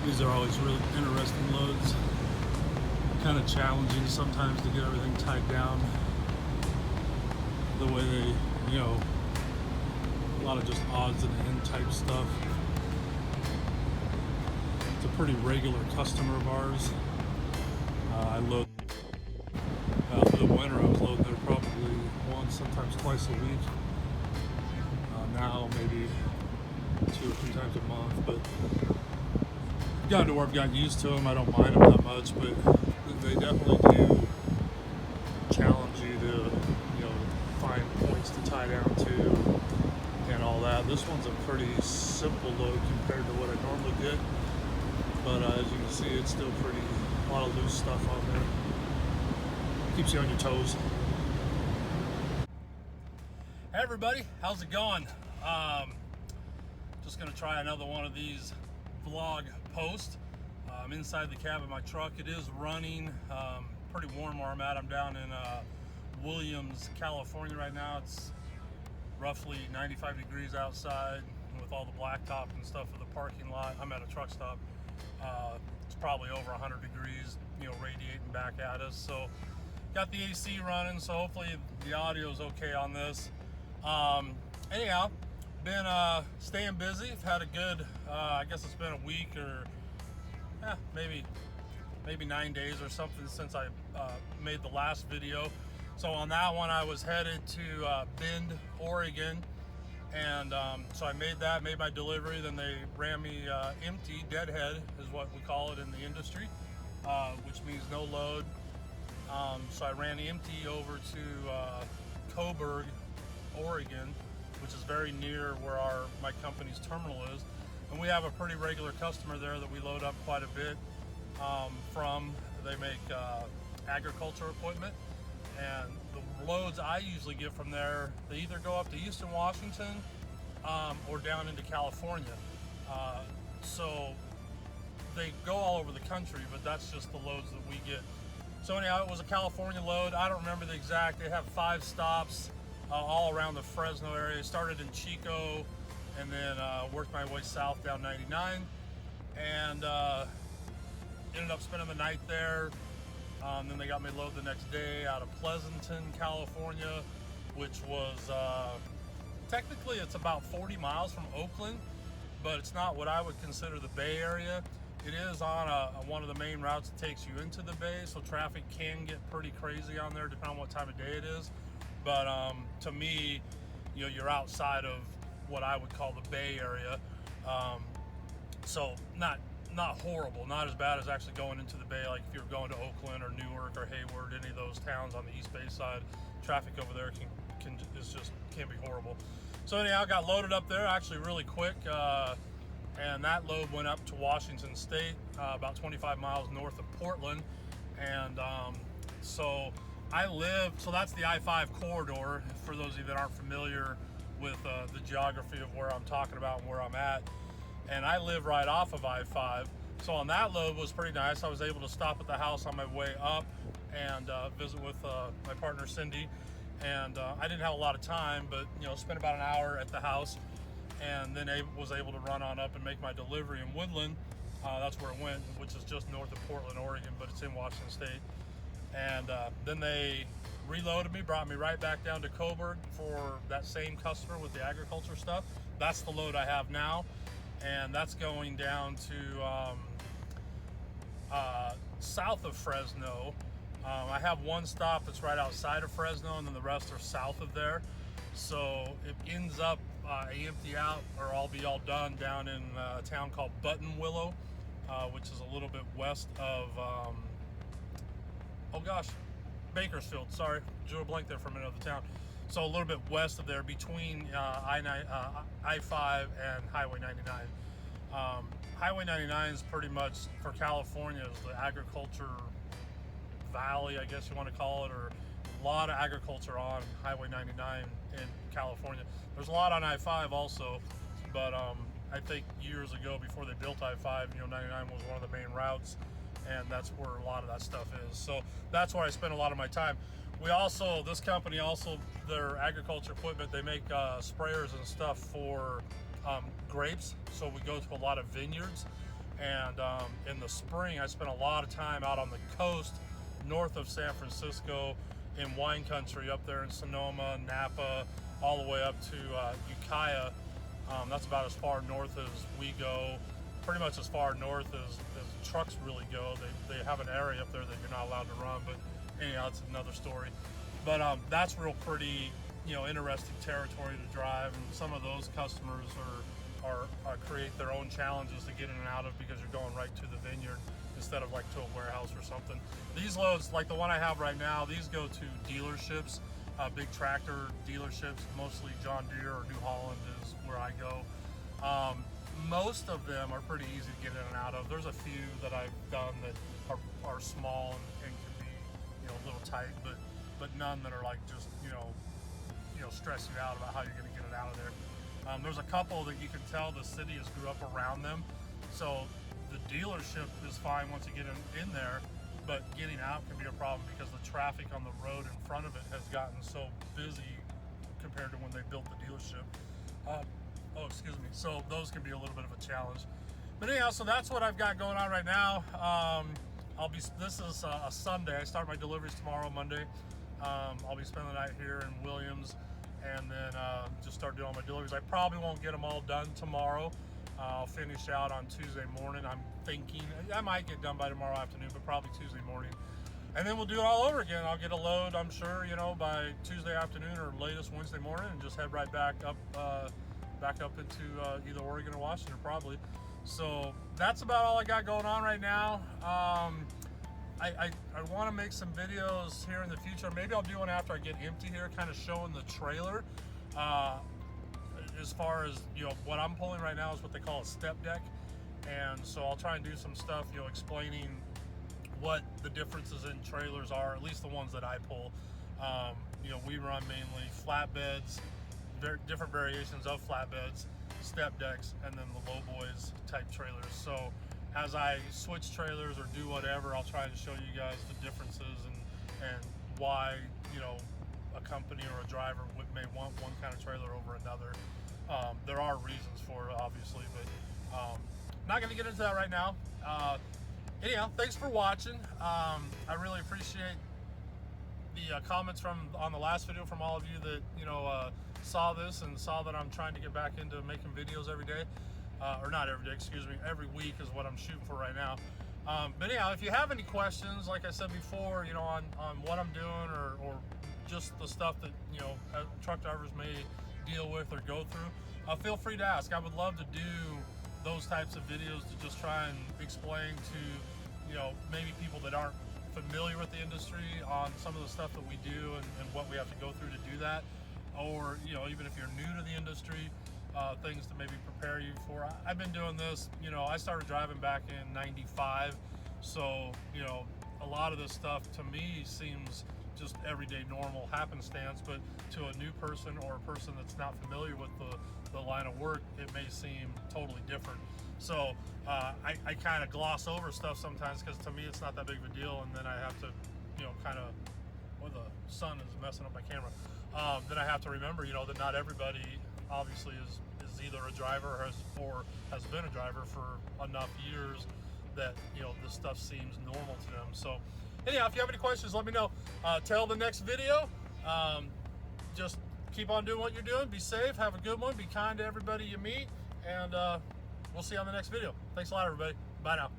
These are always really interesting loads. Kind of challenging sometimes to get everything tied down the way they, a lot of just odds and end type stuff. It's a pretty regular customer of ours. I load through the winter. I was loading there probably once, sometimes twice a week. Now maybe 2 or 3 times a month, but gotten to where I've gotten used to them. I don't mind them that much, but they definitely do challenge you to, find points to tie down to and all that. This one's a pretty simple load compared to what I normally get, but as you can see, it's still a lot of loose stuff on there. Keeps you on your toes. Hey everybody, how's it going? Just gonna try another one of these vlog posts. I'm inside the cab of my truck. It is running pretty warm where I'm at. I'm down in Williams, California right now. It's roughly 95 degrees outside with all the blacktop and stuff for the parking lot. I'm at a truck stop. It's probably over 100 degrees, radiating back at us. So got the AC running, so hopefully the audio is okay on this. Anyhow, been staying busy. I've had a good, I guess it's been a week or maybe 9 days or something since I made the last video. So on that one, I was headed to Bend, Oregon, and so I made my delivery. Then they ran me empty, deadhead is what we call it in the industry, which means no load. So I ran empty over to Coburg, Oregon, which is very near where my company's terminal is. And we have a pretty regular customer there that we load up quite a bit from. They make agriculture equipment, and the loads I usually get from there, they either go up to Eastern Washington or down into California. So they go all over the country, but that's just the loads that we get. So anyhow, it was a California load. I don't remember the exact. They have 5 stops all around the Fresno area. Started in Chico and then worked my way south down 99 and ended up spending the night there. Then they got me load the next day out of Pleasanton, California, which was technically it's about 40 miles from Oakland, but it's not what I would consider the Bay Area. It is on one of the main routes that takes you into the Bay, so traffic can get pretty crazy on there depending on what time of day it is. But to me, you're outside of what I would call the Bay Area. So not horrible, not as bad as actually going into the Bay. Like if you're going to Oakland or Newark or Hayward, any of those towns on the East Bay side, traffic over there can be horrible. So anyhow, I got loaded up there actually really quick, and that load went up to Washington State, about 25 miles north of Portland, and so that's the I-5 corridor, for those of you that aren't familiar with the geography of where I'm talking about and where I'm at. And I live right off of I-5. So on that load was pretty nice. I was able to stop at the house on my way up and visit with my partner Cindy. And I didn't have a lot of time, but spent about an hour at the house, and then was able to run on up and make my delivery in Woodland. That's where it went, which is just north of Portland, Oregon, but it's in Washington State. And then they reloaded me, brought me right back down to Coburg for that same customer with the agriculture stuff. That's the load I have now, and that's going down to south of Fresno. I have one stop that's right outside of Fresno, and then the rest are south of there. So it ends up I empty out, or I'll be all done down in a town called Buttonwillow, which is a little bit west of Bakersfield. Sorry, drew a blank there for a minute of the town. So a little bit west of there, between I-5 and Highway 99. Highway 99 is pretty much, for California, is the agriculture valley, I guess you want to call it, or a lot of agriculture on Highway 99 in California. There's a lot on I-5 also, but I think years ago, before they built I-5, 99 was one of the main routes, and that's where a lot of that stuff is. So that's where I spend a lot of my time. This company also, their agriculture equipment, they make sprayers and stuff for grapes. So we go to a lot of vineyards, And in the spring, I spent a lot of time out on the coast north of San Francisco in wine country up there in Sonoma, Napa, all the way up to Ukiah. That's about as far north as we go, pretty much as far north as trucks really go. They have an area up there that you're not allowed to run, but anyhow, that's another story. But that's real pretty, interesting territory to drive, and some of those customers are create their own challenges to get in and out of because you're going right to the vineyard instead of like to a warehouse or something. These loads, like the one I have right now, these go to dealerships, big tractor dealerships, mostly John Deere or New Holland is where I go. Most of them are pretty easy to get in and out of. There's a few that I've done that are small and can be a little tight, but none that are like just stress you out about how you're going to get it out of there. There's a couple that you can tell the city has grew up around them, so the dealership is fine once you get in there, but getting out can be a problem because the traffic on the road in front of it has gotten so busy compared to when they built the dealership. Excuse me. So those can be a little bit of a challenge. But anyhow, so that's what I've got going on right now. This is a Sunday. I start my deliveries tomorrow, Monday. I'll be spending the night here in Williams, and then just start doing all my deliveries. I probably won't get them all done tomorrow. I'll finish out on Tuesday morning. I'm thinking I might get done by tomorrow afternoon, but probably Tuesday morning. And then we'll do it all over again. I'll get a load, I'm sure, by Tuesday afternoon or latest Wednesday morning, and just head right back up into either Oregon or Washington, probably. So that's about all I got going on right now. I want to make some videos here in the future. Maybe I'll do one after I get empty here, kind of showing the trailer. As far as what I'm pulling right now is what they call a Stepdeck, and so I'll try and do some stuff explaining what the differences in trailers are, at least the ones that I pull. We run mainly flatbeds, different variations of flatbeds, Stepdecks, and then the low boys type trailers. So as I switch trailers or do whatever, I'll try to show you guys the differences and why a company or a driver may want one kind of trailer over another. There are reasons for it, obviously, but not going to get into that right now. Anyhow, thanks for watching. I really appreciate the comments on the last video from all of you that saw this and saw that I'm trying to get back into making videos every day, or not every day, excuse me, every week is what I'm shooting for right now. But anyhow, if you have any questions, like I said before, on what I'm doing or just the stuff that truck drivers may deal with or go through, feel free to ask. I would love to do those types of videos to just try and explain to maybe people that aren't familiar with the industry on some of the stuff that we do and what we have to go through to do that, or even if you're new to the industry, things to maybe prepare you for. I've been doing this, I started driving back in '95, so a lot of this stuff to me seems just everyday normal happenstance, but to a new person or a person that's not familiar with the line of work, it may seem totally different. So I kind of gloss over stuff sometimes because to me it's not that big of a deal, and then I have to the sun is messing up my camera. Then I have to remember that not everybody obviously is either a driver or has been a driver for enough years that this stuff seems normal to them. So anyhow, if you have any questions, let me know. Till the next video, just keep on doing what you're doing. Be safe, have a good one, be kind to everybody you meet, and we'll see you on the next video. Thanks a lot, everybody. Bye now.